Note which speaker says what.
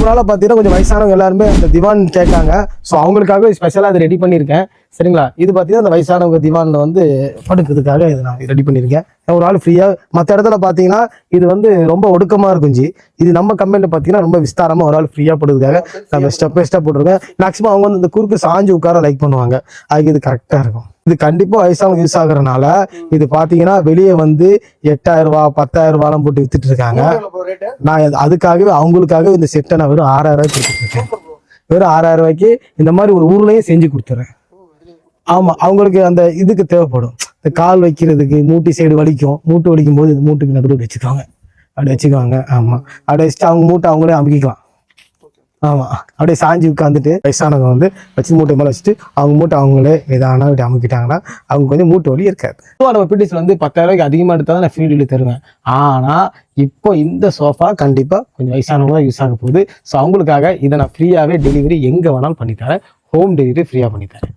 Speaker 1: ரொம்ப நாளாக பார்த்தீங்கன்னா கொஞ்சம் வயசானவங்க எல்லாருமே அந்த திவான் கேட்காங்க. ஸோ அவங்களுக்காக ஸ்பெஷலாக அதை ரெடி பண்ணியிருக்கேன். சரிங்களா? இது பார்த்தீங்கன்னா அந்த வயசானவங்க திவானில் வந்து படுக்கிறதுக்காக இதை நான் ரெடி பண்ணியிருக்கேன். ஒரு ஆள் ஃப்ரீயாக. மற்ற இடத்துல பார்த்தீங்கன்னா இது வந்து ரொம்ப ஒடுக்கமாக இருக்கும் ஜி. இது நம்ம கம்பெனியில் பார்த்தீங்கன்னா ரொம்ப விஸ்தாரமாக ஒரு ஆள் ஃப்ரீயாக படுறதுக்காக நம்ம ஸ்டெப் பை ஸ்டெப் போட்டிருக்கேன். மேக்ஸிமம் அவங்க வந்து இந்த குறுக்கு சாஞ்சு உட்கார லைக் பண்ணுவாங்க. அதுக்கு இது கரெக்டாக இருக்கும். இது கண்டிப்பாக வயசானவங்க யூஸ் ஆகுறதுனால இது பார்த்தீங்கன்னா வெளியே வந்து 8,000 ரூபா 10,000 ரூபாலாம் போட்டு வித்துட்டு இருக்காங்க. நான் அதுக்காகவே அவங்களுக்காக இந்த செட்டை நான் வெறும் 6,000 ரூபாய்க்கு கொடுத்துட்டு இருக்கேன். வெறும் 6,000 ரூபாய்க்கு இந்த மாதிரி ஒரு ஊர்லயும் செஞ்சு கொடுத்துறேன். ஆமா, அவங்களுக்கு அந்த இதுக்கு தேவைப்படும். இந்த கால் வைக்கிறதுக்கு மூட்டி சைடு வலிக்கும். மூட்டு வலிக்கும் போது இது மூட்டுக்கு நடுவில் வச்சுக்குவாங்க. அப்படி வச்சுக்குவாங்க. ஆமா, அப்படி வச்சுட்டு அவங்க மூட்டை அவங்களே அமுக்கிக்கலாம். ஆமா, அப்படியே சாஞ்சி உட்காந்துட்டு வயசானவங்க வந்து வச்சு மூட்டை மேலே வச்சுட்டு அவங்க மூட்டை அவங்களே எதானா இப்படி அமுக்கிட்டாங்கன்னா அவங்க கொஞ்சம் மூட்டு வலி இருக்காது. நம்ம பிடிஸ் வந்து 10,000 ரூபாய்க்கு அதிகமாக எடுத்தால் தான் நான் ஃப்ரீ டெலிவரி தருவேன். ஆனால் இப்போ இந்த சோஃபா கண்டிப்பாக கொஞ்சம் வயசானவங்க யூஸ் ஆக போகுது. ஸோ அவங்களுக்காக இதை நான் ஃப்ரீயாகவே டெலிவரி எங்கே வேணாலும் பண்ணித்தரேன். ஹோம் டெலிவரி ஃப்ரீயாக பண்ணித்தரேன்.